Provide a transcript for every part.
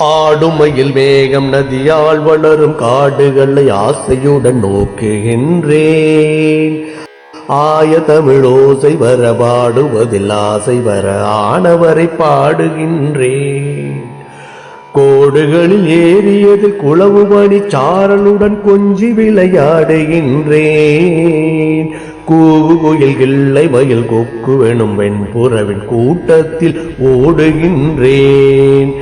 ஆடுமயில் மேகம் நதியால் வளரும் காடுகளை ஆசையுடன் நோக்குகின்றேன். ஆய தமிழோசை வர பாடுவதில் ஆசை வர ஆனவரை பாடுகின்றேன். கோடுகளில் ஏறியது குளவு மணி சாரலுடன் கொஞ்சி விளையாடுகின்றேன். கூவு குயில் கிள்ளை மயில் கொக்குவெனும் வெண்புறவின் கூட்டத்தில் ஓடுகின்றேன்.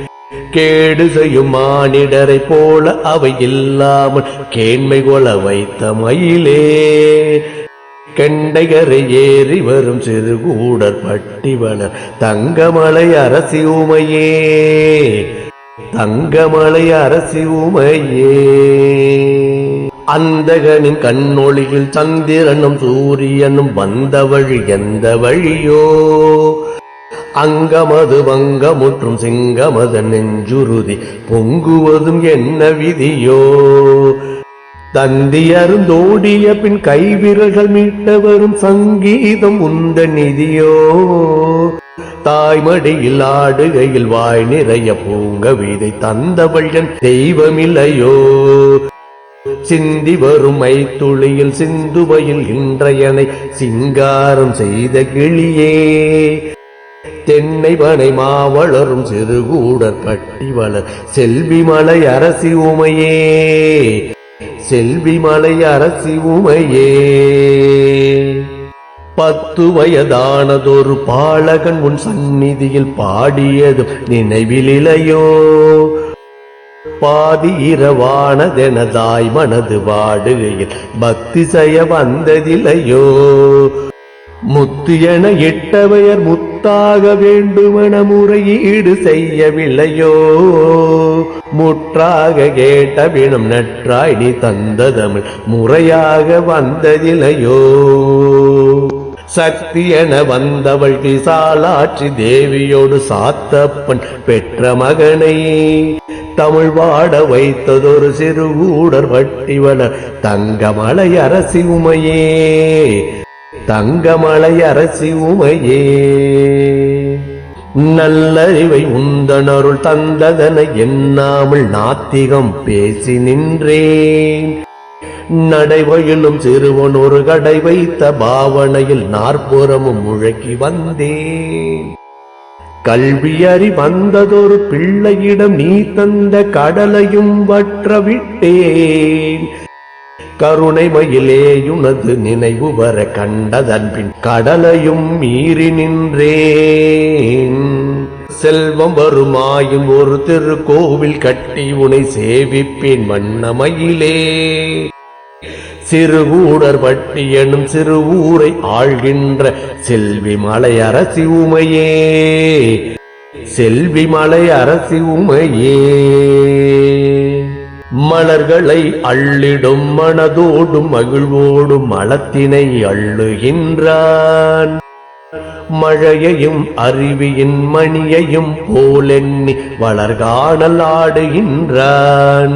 கேடு செய்யும் மானிடரை போல அவை இல்லாமல் கேண்மை கொல வைத்த மயிலே, கெண்டைகரை ஏறி வரும் சிறுகூடர் பட்டி வளர் தங்கமலை அரசி உமையே, தங்கமலை அரசி உமையே. அந்தகனின் கண்ணொளியில் சந்திரனும் சூரியனும் வந்த வழி எந்த வழியோ, அங்கமது வங்கமுற்றும் சிங்கமத நெஞ்சுருதி பொங்குவதும் என்ன விதியோ. தந்தி அருந்தோடிய பின் கைவிரல்கள் மீட்ட வரும் சங்கீதம் உந்த நிதியோ. தாய்மடியில் ஆடுகையில் வாய் நிறைய பூங்க விதை தந்தவள் என் தெய்வமில்லையோ. சிந்தி வரும் மைத்துளியில் சிந்துவையில் இன்றையனை சிங்காரம் செய்த கிளியே, தென்னை பனை மாவளரும் சிறுகூடர் பட்டி வளர் செல்வி மலை அரசி உமையே, செல்வி மலை அரசி உமையே. 10 வயதானதொரு பாலகன் உன் சந்நிதியில் பாடியதும் நினைவிலையோ. பாதி இரவானதெனதாய் மனது வாடுகையில் பக்தி செய்ய வந்ததில்லையோ. முத்து என இட்டவையர் முத்தாக வேண்டுமென முறையீடு செய்யவில்லையோ. முற்றாக கேட்டபினும் நற்றாய் நீ தந்த தமிழ் முறையாக வந்ததில்லையோ. சக்தி என வந்தவள் விசாலாட்சி தேவியோடு சாத்தப்பன் பெற்ற மகனை தமிழ் வாட வைத்ததொரு சிறுகூடர் பட்டி வளர் தங்கமலை அரசி உமையே, தங்கமலை அரசி உமையே. நல்லறிவை உந்தனருள் தந்ததன எண்ணாமல் நாத்திகம் பேசி நின்றேன். நடைவயிலும் சிறுவன் ஒரு கடை வைத்த பாவனையில் நாற்புறமும் முழக்கி வந்தேன். கல்வியறி வந்ததொரு பிள்ளையிடம் நீ தந்த கடலையும் வற்ற விட்டேன். கருணை மயிலேயுனது நினைவு வர கண்டதன்பின் கடலையும் மீறி நின்றேன். செல்வம் வருமாயும் ஒரு திருக்கோவில் கட்டி உனை சேவிப்பேன் வண்ணமயிலே. சிறுகூடர் பட்டி எனும் சிறு ஊரை ஆள்கின்ற செல்வி மலை அரசி உமையே, செல்வி மலை அரசி உமையே. மலர்களை அள்ளிடும் மனதோடும் மகிழ்வோடும் மலத்தினை அள்ளுகின்றான். மழையையும் அருவியின் மணியையும் போலெண்ணி வளர்காணல் ஆடுகின்றான்.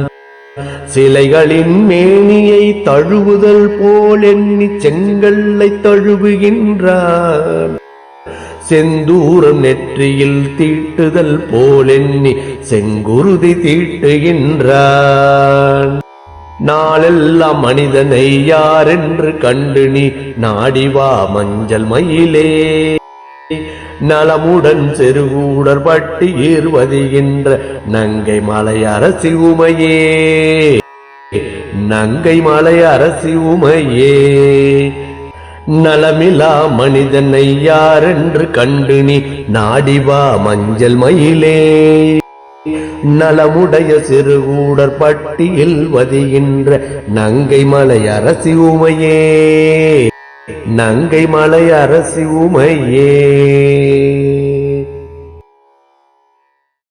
சிலைகளின் மேனியை தழுவுதல் போலெண்ணி செங்கல்லை தழுவுகின்றான். செந்தூரம் நெற்றியில் தீட்டுதல் போலெண்ணி செங்குருதி தீட்டுகின்றான். நாளெல்லாம் மனிதனை யாரென்று கண்டு நீ நாடிவா மஞ்சள் மயிலே. நலமுடன் செருகூடர் பட்டி ஏறுவதுகின்ற நங்கை மலை அரசி உமையே, நங்கை மலை அரசி உமையே. நலமிலா மனிதனை யாரென்று கண்டு நீ நாடிவா மஞ்சள் மயிலே. நலமுடைய சிறுகூடர் பட்டியில் வதிகின்ற நங்கை மலை அரசி உமையே, நங்கை மலை அரசி உமையே.